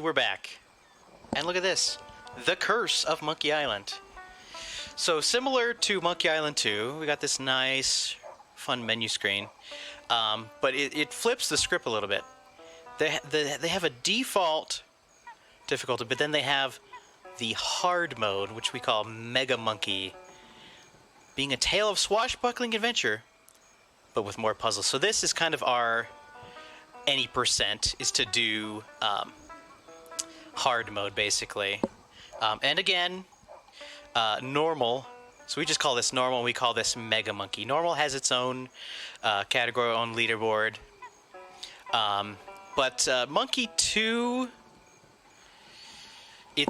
we're back. And look at this. The Curse of Monkey Island. So similar to Monkey Island 2, we got this nice, fun menu screen. But it flips the script a little bit. They have a default difficulty, but then they have the hard mode, which we call Mega Monkey, being a tale of swashbuckling adventure, but with more puzzles. So this is kind of our any percent, is to do hard mode, basically. And again, normal. So we just call this normal. We call this Mega Monkey. Normal has its own category, own leaderboard. But Monkey 2,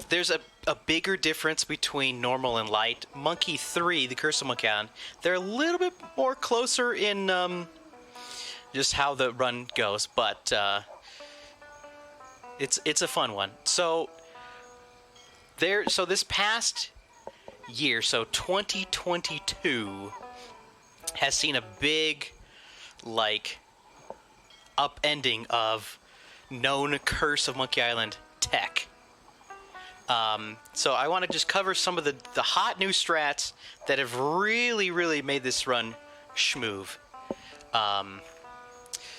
there's a bigger difference between normal and light. Monkey 3, The Curse of Monkey Island, they're a little bit more closer in just how the run goes, but it's a fun one. So this past year, so 2022, has seen a big, like, upending of known Curse of Monkey Island tech. So I want to just cover some of the hot new strats that have really made this run schmoove.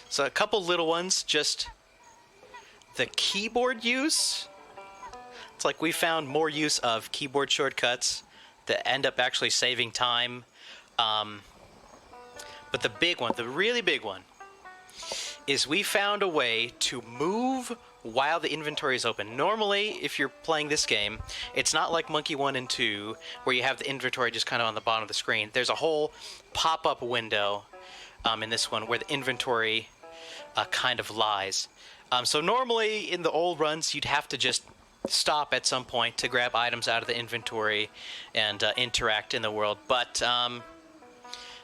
So a couple little ones, just the keyboard use. It's like we found more use of keyboard shortcuts that end up actually saving time. But the big one, the really big one, is we found a way to move while the inventory is open. Normally, if you're playing this game, it's not like Monkey 1 and 2, where you have the inventory just kind of on the bottom of the screen. There's a whole pop-up window in this one where the inventory kind of lies. So normally, in the old runs, you'd have to just stop at some point to grab items out of the inventory and interact in the world. But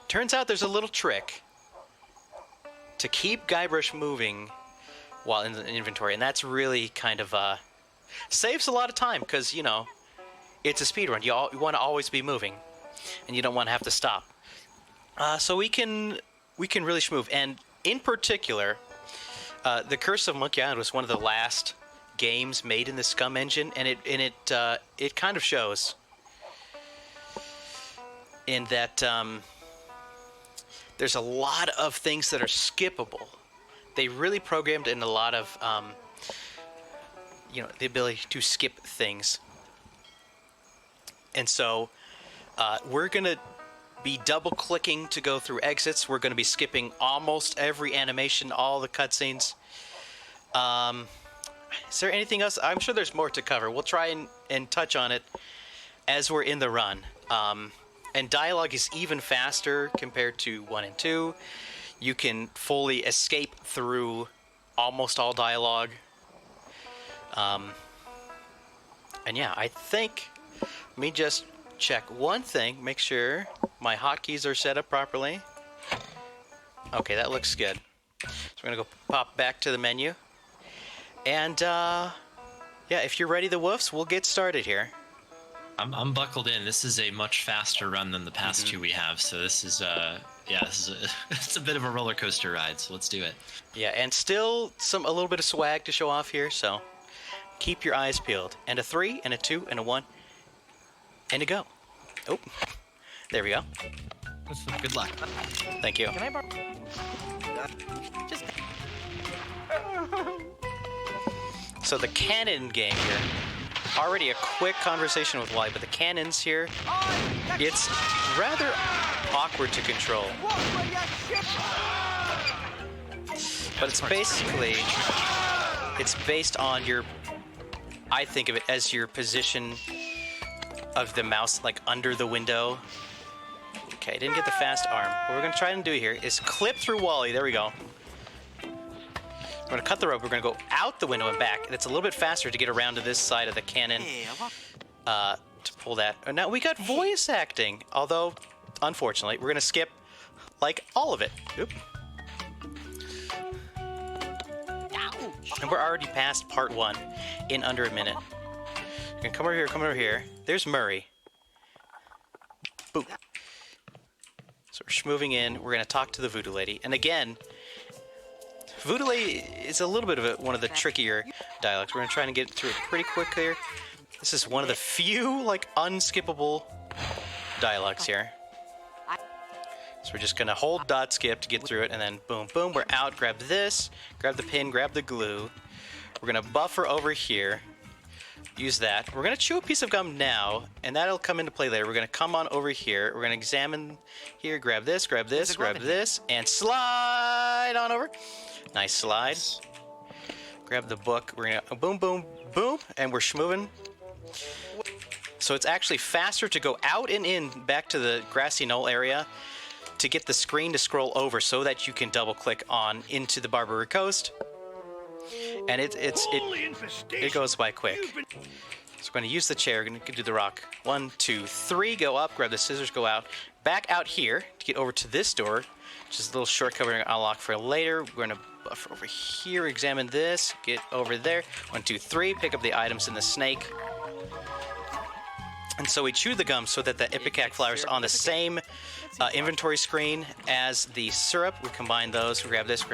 turns out there's a little trick to keep Guybrush moving while in the inventory, and that's really kind of saves a lot of time, because, you know, it's a speed run. You want to always be moving, and you don't want to have to stop. So we can really schmoove, and in particular, The Curse of Monkey Island was one of the last games made in the Scum engine, and it kind of shows in that there's a lot of things that are skippable. They really programmed in a lot of, the ability to skip things. And so we're going to be double-clicking to go through exits. We're going to be skipping almost every animation, all the cutscenes. Is there anything else? I'm sure there's more to cover. We'll try and touch on it as we're in the run. And dialogue is even faster compared to 1 and 2. You can fully escape through almost all dialogue. And yeah, I think, let me just check one thing, make sure my hotkeys are set up properly. Okay, that looks good. So we're gonna go pop back to the menu. And yeah, if you're ready, the Woofs, we'll get started here. I'm buckled in. This is a much faster run than the past two we have, so this is it's a bit of a roller coaster ride, so let's do it. Yeah, and still a little bit of swag to show off here, so keep your eyes peeled. And a 3, and a 2, and a 1, and a go. Oh, there we go. Good luck. Thank you. Can I borrow? Just. So the cannon game here. Already a quick conversation with Wally, but the cannons here, it's rather awkward to control. But it's basically, it's based on I think of it as your position of the mouse, like under the window. Okay, didn't get the fast arm. What we're gonna try and do here is clip through Wally. There we go. We're going to cut the rope. We're going to go out the window and back. And it's a little bit faster to get around to this side of the cannon to pull that. And now we got voice acting. Although, unfortunately, we're going to skip, like, all of it. Oop. And we're already past part 1 in under a minute. We're going to come over here, come over here. There's Murray. Boop. So we're schmooving in. We're going to talk to the voodoo lady. And again, Voodoo is a little bit of one of the trickier dialogues. We're gonna try and get through it pretty quick here. This is one of the few like unskippable dialogues here. So we're just gonna hold dot skip to get through it, and then boom, boom, we're out. Grab this, grab the pin, grab the glue. We're gonna buffer over here. Use that. We're gonna chew a piece of gum now, and that'll come into play later. We're gonna come on over here. We're gonna examine here. Grab this, grab this, grab this, and slide on over. Nice slide. Grab the book. We're gonna boom, boom, boom, and we're schmoving. So it's actually faster to go out and in back to the grassy knoll area to get the screen to scroll over so that you can double click on into the Barbary Coast. And it goes by quick. So we're going to use the chair. We're going to do the rock. 1, 2, 3. Go up. Grab the scissors. Go out. Back out here to get over to this door. Just a little shortcut we're going to unlock for later. We're going to buffer over here. Examine this. Get over there. 1, 2, 3. Pick up the items in the snake. And so we chew the gum so that the ipecac flowers are on the same inventory screen as the syrup. We combine those. We grab this,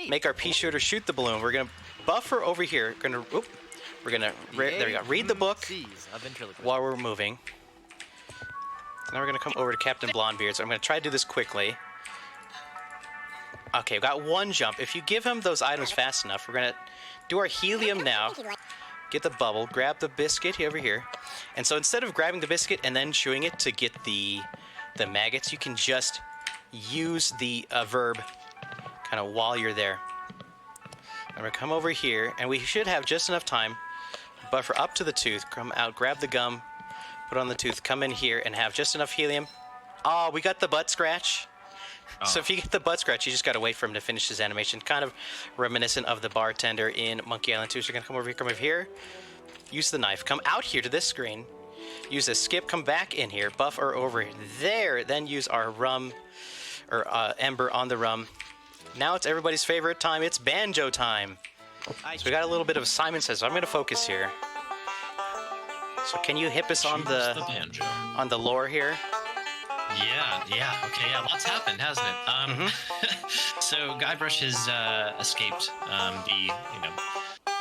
make our pea shooter, shoot the balloon. We're gonna buffer over here. There we go. Read the book while we're moving. Now we're gonna come over to Captain Blondebeard. So I'm gonna try to do this quickly. Okay, we've got one jump. If you give him those items fast enough, we're gonna do our helium now. Get the bubble, grab the biscuit over here. And so instead of grabbing the biscuit and then chewing it to get the maggots, you can just use the verb kind of while you're there. I'm gonna come over here, and we should have just enough time. Buffer up to the tooth, come out, grab the gum, put on the tooth, come in here, and have just enough helium. Oh, we got the butt scratch. Oh. So if you get the butt scratch, you just gotta wait for him to finish his animation. Kind of reminiscent of the bartender in Monkey Island 2. So you're gonna come over here, use the knife, come out here to this screen, use a skip, come back in here, buffer over there, then use our rum, or ember on the rum. Now it's everybody's favorite time, it's banjo time. So we got a little bit of Simon Says, so I'm gonna focus here. So can you hip us on the lore here? Yeah, okay, lots happened, hasn't it? So Guybrush has escaped the,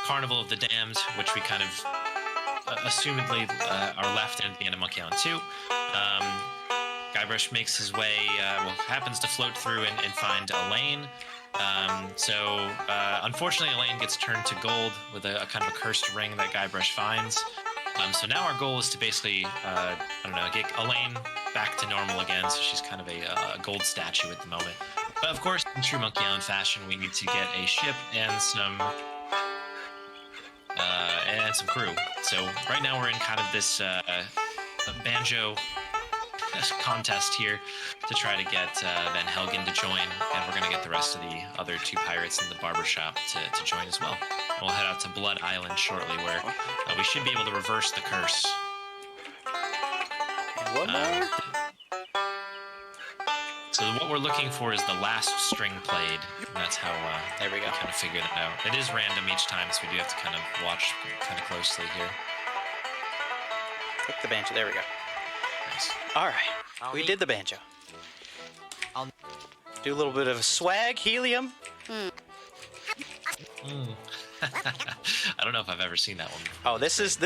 Carnival of the Damned, which we kind of assumedly are left in at the end of Monkey Island 2. Guybrush makes his way, happens to float through and find Elaine. Unfortunately, Elaine gets turned to gold with a kind of a cursed ring that Guybrush finds. So now our goal is to basically, get Elaine back to normal again, so she's kind of a gold statue at the moment. But of course, in true Monkey Island fashion, we need to get a ship and some crew. So right now we're in kind of this banjo contest here to try to get Van Helgen to join, and we're going to get the rest of the other two pirates in the barbershop to join as well. We'll head out to Blood Island shortly, where we should be able to reverse the curse. One more? So what we're looking for is the last string played, and that's how there we go. Kind of figure that out. It is random each time, so we do have to kind of watch kind of closely here. Take the banjo. There we go. Nice. All right, we did the banjo. Do a little bit of swag, helium. I don't know if I've ever seen that one before. Oh, this is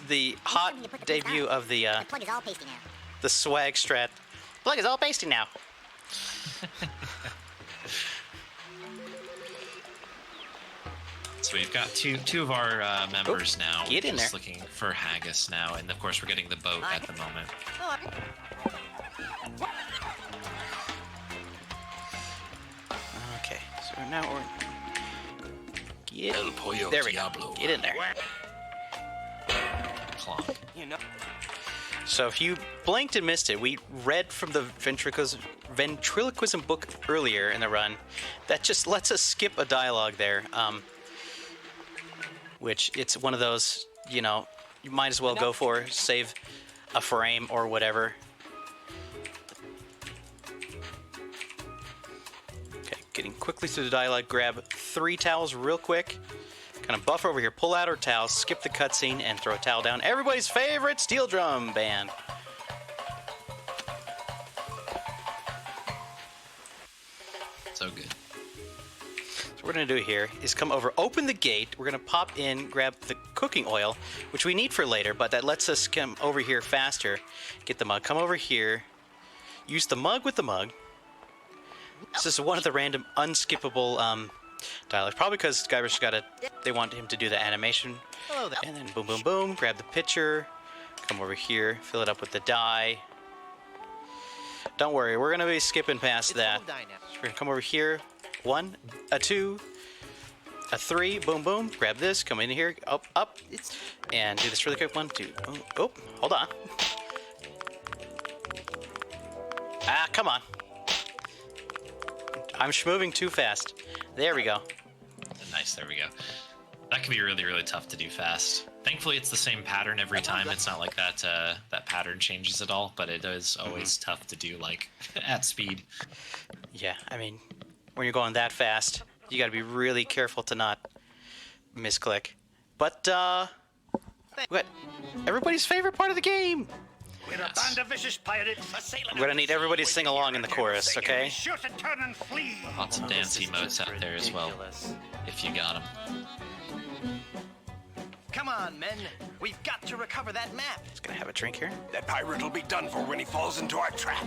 the hot debut of the plug is all pasty now. The swag strat. Plug is all pasty now. So we've got two of our members now. Get in there. Looking for haggis now, and of course we're getting the boat at the moment. Okay, so now we're there we go. Get in there. Clonk. So if you blinked and missed it, we read from the ventriloquism book earlier in the run that just lets us skip a dialogue there. Which it's one of those, you might as well go for, save a frame or whatever. Okay, getting quickly through the dialogue, grab 3 towels real quick. Kind of buffer over here, pull out our towels, skip the cutscene, and throw a towel down. Everybody's favorite steel drum band. So good. So we're gonna do here is come over, open the gate. We're gonna pop in, grab the cooking oil, which we need for later, but that lets us come over here faster. Get the mug. Come over here. Use the mug with the mug. This is one of the random unskippable dialogues. Probably because Guybrush they want him to do the animation. Hello there. And then boom, boom, boom. Grab the pitcher. Come over here. Fill it up with the dye. Don't worry, we're gonna be skipping past that. All dye now. We're gonna come over here. 1, a 2, a 3. Boom, boom. Grab this. Come in here. Up, up. And do this really quick. 1, 2. Oh, hold on. Ah, come on. I'm moving too fast. There we go. Nice, there we go. That can be really, really tough to do fast. Thankfully, it's the same pattern every time. It's not like that that pattern changes at all, but it is always tough to do, like, at speed. Yeah, I mean, when you're going that fast, you gotta be really careful to not misclick. But, what? Everybody's favorite part of the game! We're a band of vicious pirates. We're gonna need everybody to sing along in the chorus, okay? Be sure to turn and flee. Lots of dance emotes out there as well, Ridiculous. if you got them. Come on, men. We've got to recover that map. Just gonna have a drink here. That pirate will be done for when he falls into our trap.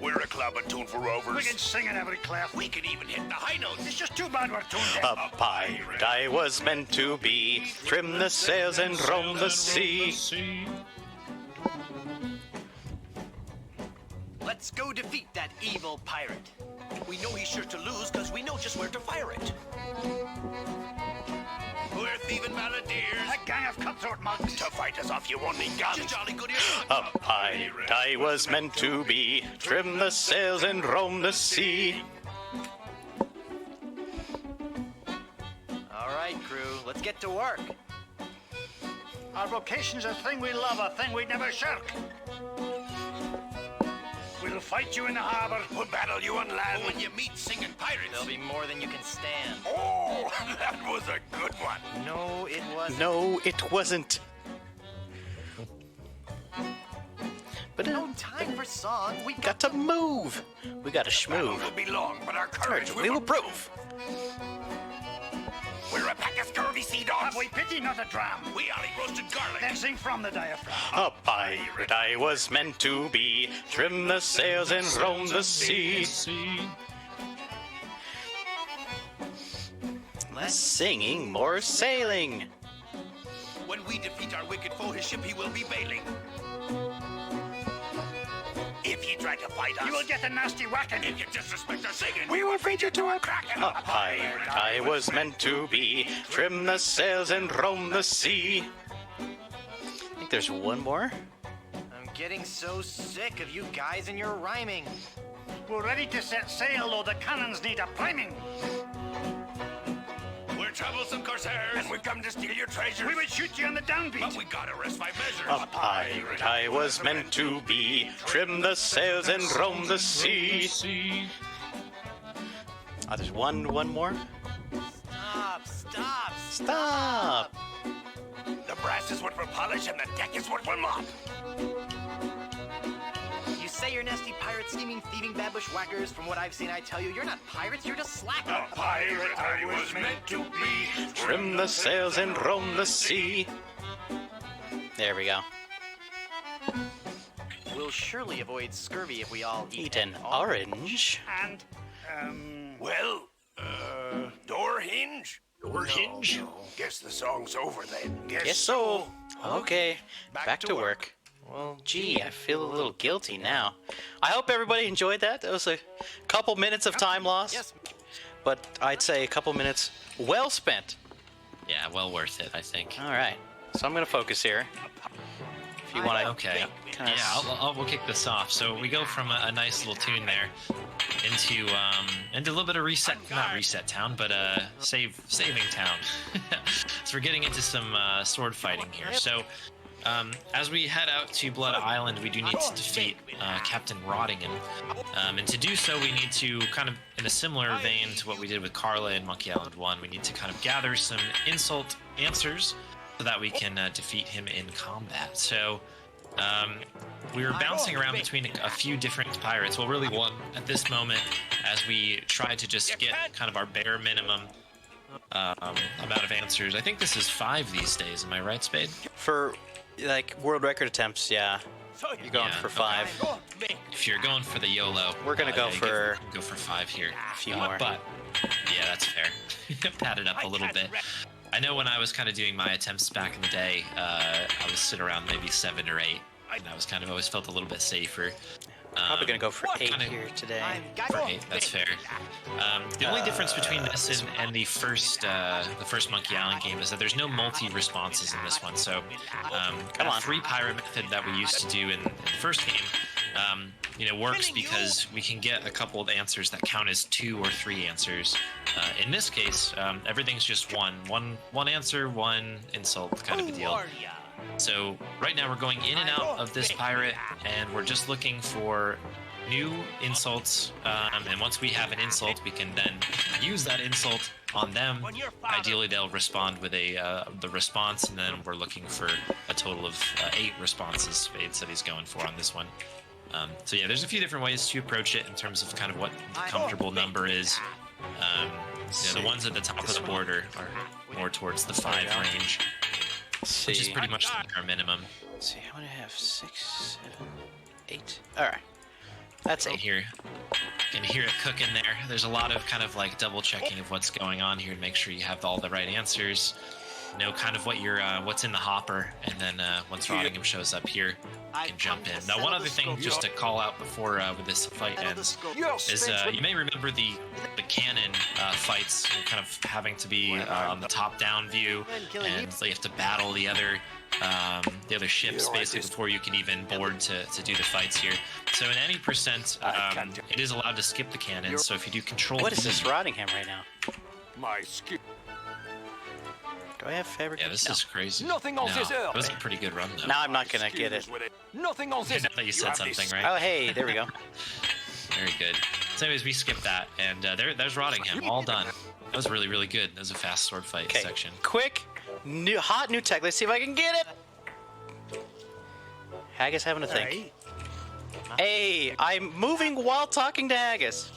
We're a club attuned for We rovers. can sing in every clef. We can even hit the high notes. It's just too bad we're tuned in. A pirate I was meant to be, trim the sails and roam the sea. Let's go defeat that evil pirate. We know he's sure to lose because we know just where to fire it. We're thieving balladeers. A gang of cutthroat mugs. To fight us off, you won't need guns. You jolly good A pirate I was meant to be, trim the sails and roam the sea. All right, crew. Let's get to work. Our vocation's a thing we love, a thing we never shirk. We'll fight you in the harbor. We'll battle you on land. When you meet singing pirates. There'll be more than you can stand. Oh, that was a good one. No, it wasn't. No, it wasn't. But No time for song. We got to move. We gotta Battle schmove. will be long, but our courage We will prove. We're a pack of scurvy sea dogs. Have we pity, not a dram? We only roasted garlic. Then sing from the diaphragm. A pirate I was meant to be, trim the sails and roam the sea. Less singing, more sailing. When we defeat our wicked foe, his ship he will be bailing. If you try to fight us, You will get a nasty whacking. if you disrespect our singing, We will feed you to a kraken. A pirate I was meant to be, trim the sails and roam the sea. I think there's one more. I'm getting so sick of you guys and your rhyming. We're ready to set sail, though the cannons need a priming. we're troublesome corsairs, and we've come to steal your treasures. We would shoot you on the downbeat. But we gotta rest by measures. A pirate I was meant to be, trim the sails and roam the sea. Oh, there's one more. Stop. Stop. The brass is what we'll polish, and the deck is what we'll mop. You say you're nasty pirates, scheming, thieving, bad bushwhackers. From what I've seen, I tell you, you're not pirates, you're just slackers. A pirate I was meant to be. Trim the sails and roam the sea. There we go. We'll surely avoid scurvy if we all Eat an orange. And, Well, door hinge? Door hinge? Guess the song's over then. Yes, so. Okay, back to work. Well, Gee, I feel a little guilty now. I hope everybody enjoyed that. That was a couple minutes of time lost. yes. But I'd say a couple minutes well spent. Yeah, well worth it, I think. All right. So I'm going to focus here. If you want to. Okay. kinda We'll kick this off. So we go from a nice little tune there into a little bit of not reset town, but saving town. So we're getting into some sword fighting here. So as we head out to Blood Island, we do need to defeat Captain Rottingham. And to do so, we need to kind of, in a similar vein to what we did with Carla in Monkey Island 1, we need to kind of gather some insult answers so that we can defeat him in combat. So We were bouncing around between a few different pirates. Well, really one at this moment, as we tried to just get kind of our bare minimum amount of answers. I think this is 5 these days. Am I right, Spade? For like world record attempts, yeah. You're going for 5. Okay. If you're going for the YOLO, We're gonna go yeah, for go for 5 here. a few more. But yeah, that's fair. Pad it up a little bit. I know when I was kind of doing my attempts back in the day, I was sit around maybe 7 or 8, and I was kind of always felt a little bit safer. Probably gonna go for 8 kinda- here today. For 8, that's fair. The only difference between this and the first Monkey Island game is that there's no multi-responses in this one. So, the 3 pirate method that we used to do in the first game, works because we can get a couple of answers that count as 2 or 3 answers. In this case, everything's just one answer, 1 insult kind of a deal. So right now we're going in and out of this pirate, and we're just looking for new insults. And once we have an insult, we can then use that insult on them. Ideally, they'll respond with the response, and then we're looking for a total of 8 responses. Spade said he's going for on this one. So yeah, there's a few different ways to approach it in terms of kind of what the comfortable number is. The ones at the top of the board are more towards the 5 range. Which is pretty much our minimum. Let's see, how many I have? 6, 7, 8. Alright. That's 8. Can hear it cooking there. There's a lot of kind of like double checking of what's going on here to make sure you have all the right answers. Know kind of what what's in the hopper, and then once Rottingham shows up here, you can jump in. Now, one other thing just to call out before with this fight ends is you may remember the cannon fights, kind of having to be on the top-down view, and so you have to battle the other ships basically before you can even board to do the fights here. So in any percent, it is allowed to skip the cannons. So if you do control, What is this Rottingham right now? My skill. Do I have fabric? Yeah, this is crazy. Nothing on this It was a pretty good run though. Now I'm not gonna get it. Nothing on this. Now that you said something, right? Oh, hey, there we go. Very good. So anyways, we skipped that, and there's Rottingham, all done. That was really, really good. That was a fast sword fight Okay, section. quick, hot new tech. Let's see if I can get it. Haggis having a think. Hey, I'm moving while talking to Haggis.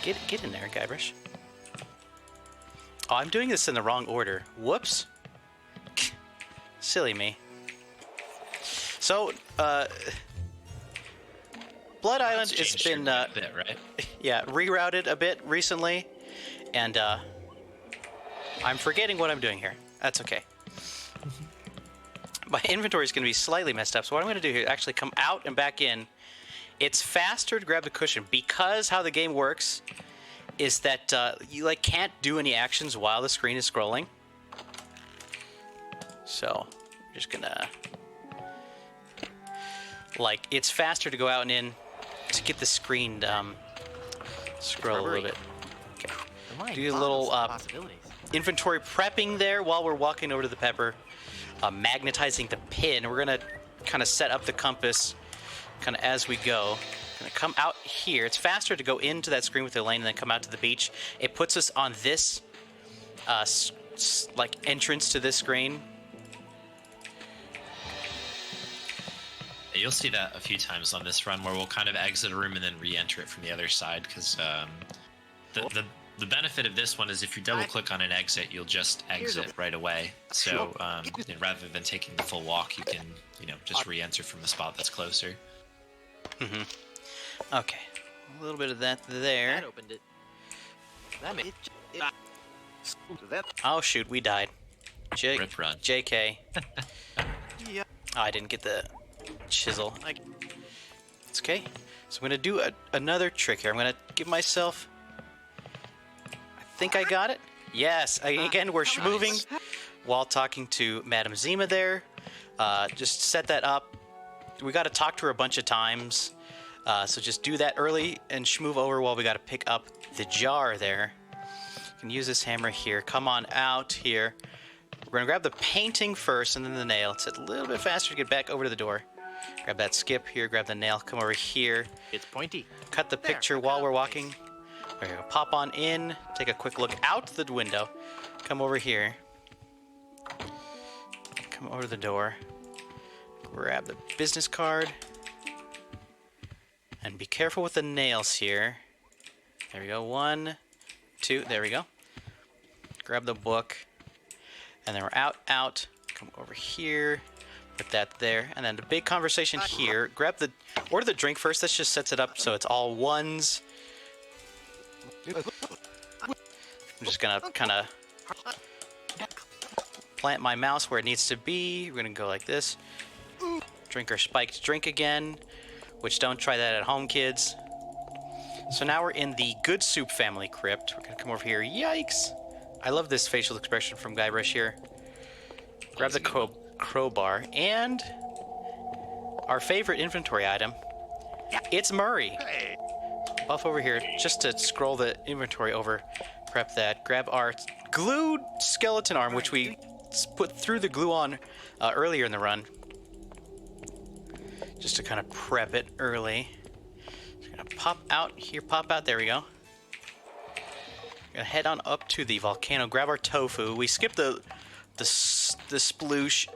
Get in there, Guybrush. Oh, I'm doing this in the wrong order. Whoops. Silly me. So, Blood Island has been, a bit, right? yeah, rerouted a bit recently, and I'm forgetting what I'm doing here. That's okay. My inventory is going to be slightly messed up, so what I'm going to do here is actually come out and back in. It's faster to grab the cushion because how the game works is that you can't do any actions while the screen is scrolling. So, I'm just gonna it's faster to go out and in to get the screen scroll a little bit. Okay. Do a little inventory prepping there while we're walking over to the pepper, magnetizing the pin. We're gonna kind of set up the compass kind of as we go. Gonna come out here. It's faster to go into that screen with the lane and then come out to the beach. It puts us on this entrance to this screen. You'll see that a few times on this run where we'll kind of exit a room and then re-enter it from the other side, because the benefit of this one is if you double click on an exit, you'll just exit right away. So rather than taking the full walk, you can just re-enter from a spot that's closer. Mm-hmm. Okay, a little bit of that there. That opened it. That made it. Oh shoot, we died. Rip run. JK. Yeah. Oh, I didn't get the chisel. It's okay. So I'm gonna do another trick here. I'm gonna give myself. I think I got it. Yes. Again, we're moving while talking to Madam Zima there. Just set that up. We got to talk to her a bunch of times. So just do that early and move over while we got to pick up the jar there. You can use this hammer here. Come on out here. We're going to grab the painting first and then the nail. It's a little bit faster to get back over to the door. Grab that skip here. Grab the nail. Come over here. It's pointy. Cut the picture while we're walking. We're going to pop on in. Take a quick look out the window. Come over here. Come over to the door. Grab the business card. And be careful with the nails here. There we go. 1, 2. There we go. Grab the book. And then we're out. Come over here. Put that there. And then the big conversation here. Order the drink first. This just sets it up so it's all ones. I'm just gonna kind of plant my mouse where it needs to be. We're gonna go like this. Drink our spiked drink again. Which, don't try that at home, kids. So now we're in the Good Soup family crypt. We're gonna come over here. Yikes! I love this facial expression from Guybrush here. Grab the crowbar and our favorite inventory item. It's Murray. Buff over here just to scroll the inventory over. Prep that. Grab our glued skeleton arm, which we put through the glue on earlier in the run. Just to kind of prep it early. It's gonna pop out here, pop out. There we go. Gonna head on up to the volcano. Grab our tofu. We skipped the sploosh,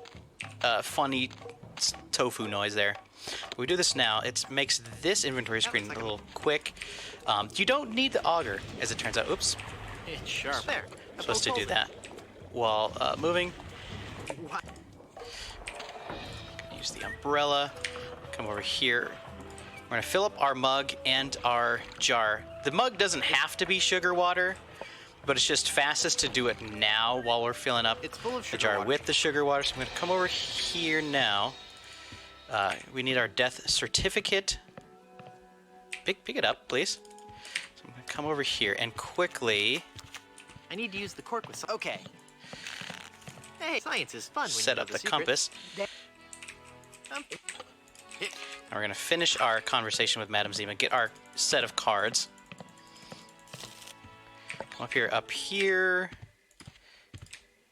funny tofu noise there. We do this now. It makes this inventory screen a little quick. You don't need the auger, as it turns out. Oops. It's sharp. There. Supposed to do that while moving. Use the umbrella. Come over here. We're gonna fill up our mug and our jar. The mug doesn't have to be sugar water, but it's just fastest to do it now while we're filling up It's full of the sugar jar water. with the sugar water. So I'm gonna come over here now. We need our death certificate. Pick it up, please. So I'm gonna come over here and quickly I need to use the cork with some. Okay. Hey, science is fun. When set you know up the secret. compass. Now we're gonna finish our conversation with Madame Zima, get our set of cards. Come up here,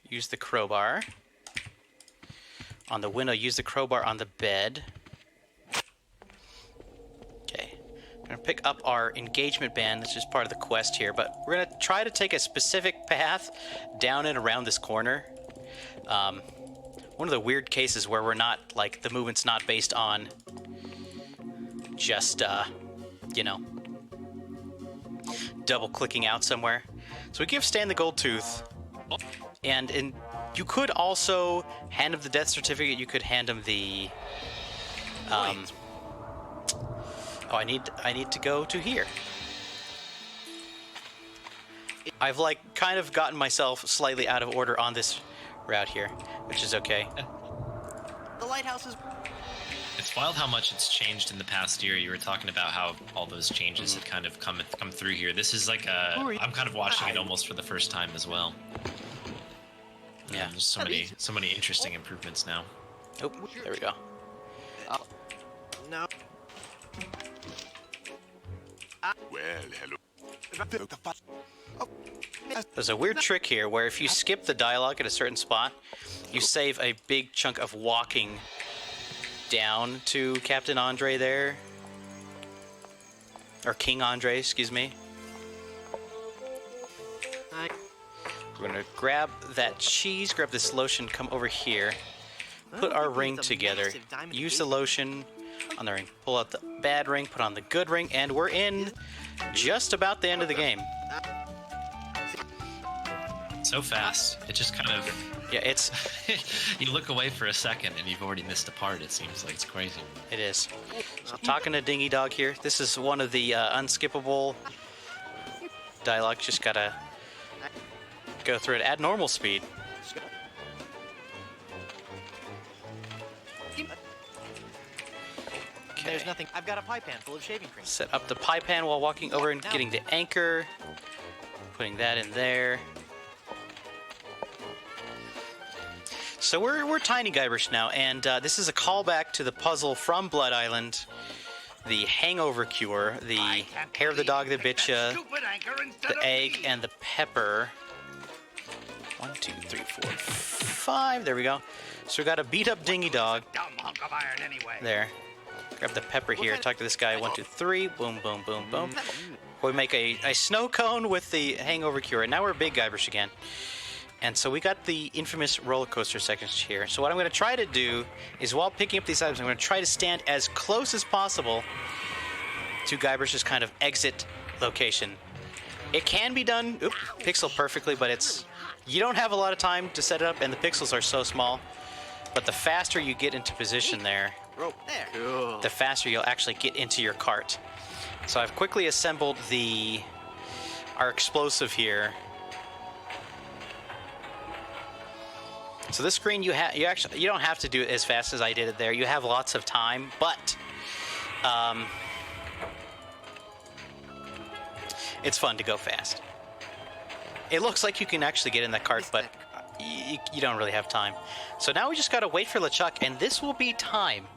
use the crowbar. On the window, use the crowbar on the bed. Okay, I'm gonna pick up our engagement band, that's just part of the quest here, but we're gonna try to take a specific path down and around this corner. One of the weird cases where we're not, like, the movement's not based on just, you know, double clicking out somewhere. So we give Stan the gold tooth, and you could also hand him the death certificate. You could hand him the, oh, I need to go to here. I've, like, kind of gotten myself slightly out of order on this route here, which is okay. The lighthouse is. It's wild how much it's changed in the past year. You were talking about how all those changes had kind of come through here. This is like I'm kind of watching it almost for the first time as well. Yeah. There's so many interesting improvements now. Oh, there we go. No. Well, hello. There's a weird trick here where if you skip the dialogue at a certain spot, you save a big chunk of walking down to Captain Andre there. Or King Andre, excuse me. We're gonna grab that cheese, grab this lotion, come over here, put our ring together, use the lotion on the ring, pull out the bad ring, put on the good ring, and we're in just about the end of the game. So fast. It just kind of... Yeah, it's... you look away for a second and you've already missed a part. It seems like it's crazy. It is. So talking to Dingy Dog here. This is one of the unskippable dialogue. Just gotta go through it at normal speed. Okay. There's nothing. I've got a pie pan full of shaving cream. Set up the pie pan while walking over and getting the anchor. Putting that in there. So we're Tiny Guybrush now, and this is a callback to the puzzle from Blood Island, the hangover cure, the hair of the dog that bit ya, the egg, and the pepper. 1, 2, 3, 4, 5. There we go. So we got a beat up Dingy Dog. Dumb hunk of iron anyway. There. Grab the pepper here. Talk to this guy. 1, 2, 3. Boom, boom, boom, boom. We make a snow cone with the hangover cure. And now we're Big Guybrush again. And so we got the infamous roller coaster sections here. So what I'm going to try to do is, while picking up these items, I'm going to try to stand as close as possible to Guybrush's kind of exit location. It can be done, pixel perfectly, but you don't have a lot of time to set it up, and the pixels are so small. But the faster you get into position there, the faster you'll actually get into your cart. So I've quickly assembled our explosive here. So this screen, you don't have to do it as fast as I did it there. You have lots of time, but it's fun to go fast. It looks like you can actually get in that cart, but you don't really have time. So now we just gotta wait for LeChuck, and this will be time.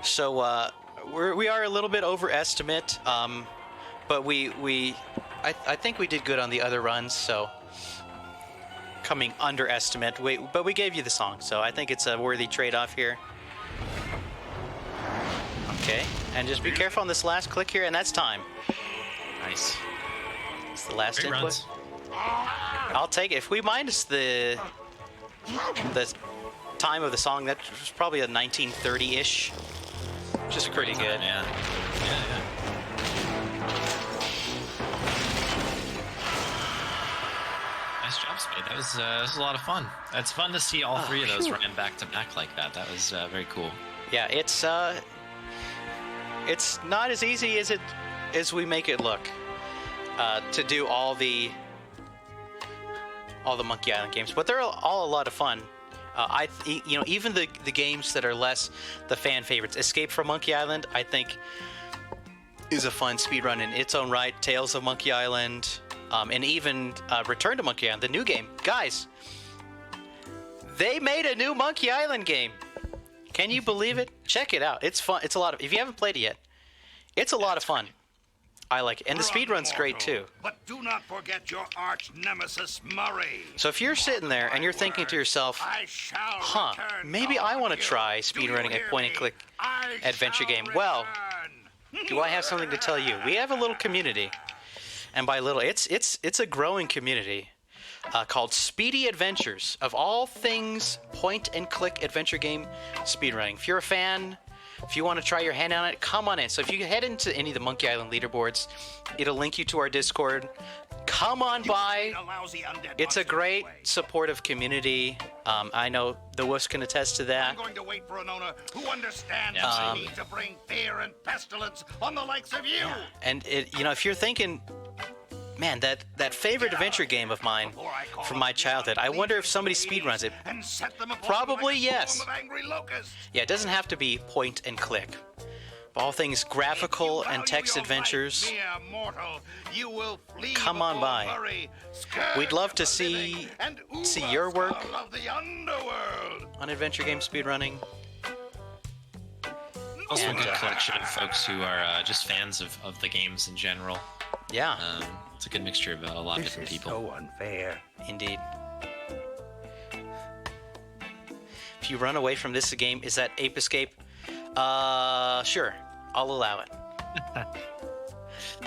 So we are a little bit overestimate, but I think we did good on the other runs. So coming underestimate, but we gave you the song, so I think it's a worthy trade-off here. Okay, and just be careful on this last click here, and that's time. Nice. It's the last Great input. runs. I'll take it. If we minus the time of the song, that was probably a 1930-ish, which is pretty good. Yeah. Nice job, Spade. That was a lot of fun. It's fun to see all three of those ran back to back like that. That was very cool. Yeah, it's not as easy as we make it look to do all the Monkey Island games, but they're all a lot of fun. Even the games that are less the fan favorites, Escape from Monkey Island, I think is a fun speedrun in its own right. Tales of Monkey Island, and even Return to Monkey Island, the new game. Guys, they made a new Monkey Island game. Can you believe it? Check it out. It's fun. It's a lot of. If you haven't played it yet, it's a lot of fun. I like it, and the speedrun's great too. But do not forget your arch nemesis Murray. So if you're sitting there and you're thinking to yourself, maybe I want to try speedrunning a point-and-click adventure game. Well, do I have something to tell you? We have a little community, and by little, it's a growing community called Speedy Adventures of all things point-and-click adventure game speedrunning. If you're a fan, if you want to try your hand on it, come on in. So if you head into any of the Monkey Island leaderboards, it'll link you to our Discord. Come on by. It's a great, supportive community. I know the Woofs can attest to that. I'm going to wait for an owner who understands Yeah, the need to bring fear and pestilence on the likes of you. And if you're thinking, man, that favorite adventure game of mine from my childhood, I wonder if somebody speedruns it. Probably yes. Yeah, it doesn't have to be point and click. All things graphical and text adventures, come on by. We'd love to see your work on adventure game speedrunning. Also a good collection of folks who are just fans of the games in general. Yeah. It's a good mixture of a lot of different people. So unfair. Indeed. If you run away from this game, is that Ape Escape? Sure. I'll allow it.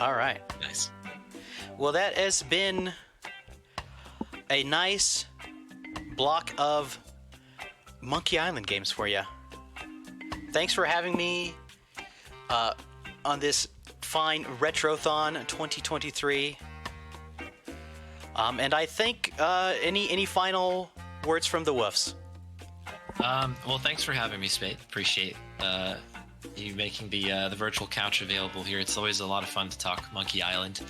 All right. Nice. Well, that has been a nice block of Monkey Island games for you. Thanks for having me on this fine Retrothon 2023. And I think any final words from the Woofs? Well, thanks for having me, Spade. Appreciate you making the virtual couch available here. It's always a lot of fun to talk Monkey Island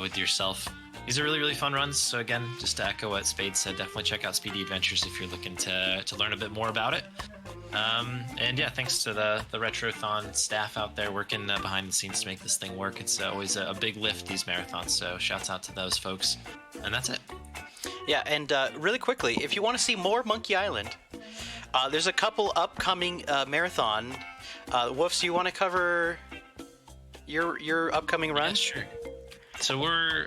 with yourself. These are really, really fun runs. So again, just to echo what Spade said, definitely check out Speedy Adventures if you're looking to learn a bit more about it. And yeah, thanks to the Retrothon staff out there working behind the scenes to make this thing work. It's always a big lift, these marathons, so shouts out to those folks. And that's it. Yeah, and really quickly, if you want to see more Monkey Island, there's a couple upcoming marathon. Woofs, you want to cover your upcoming run? Yeah, sure. So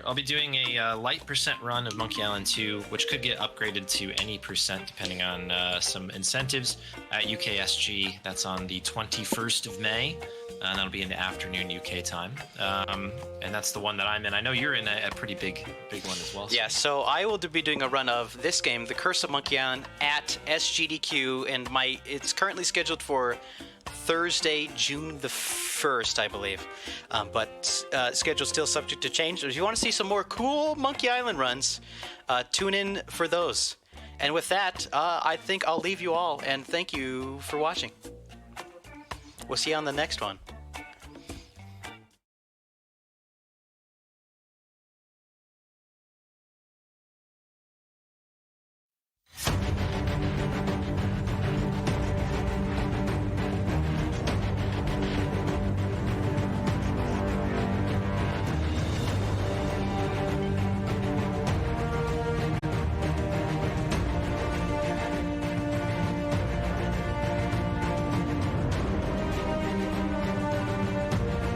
I'll be doing a light percent run of Monkey Island 2, which could get upgraded to any percent depending on some incentives at UKSG. That's on the 21st of May. and that'll be in the afternoon UK time. And that's the one that I'm in. I know you're in a pretty big one as well. Yeah, so I will be doing a run of this game, The Curse of Monkey Island, at SGDQ, and it's currently scheduled for Thursday, June the 1st, I believe. But schedule's still subject to change. So if you want to see some more cool Monkey Island runs, tune in for those. And with that, I think I'll leave you all, and thank you for watching. We'll see you on the next one.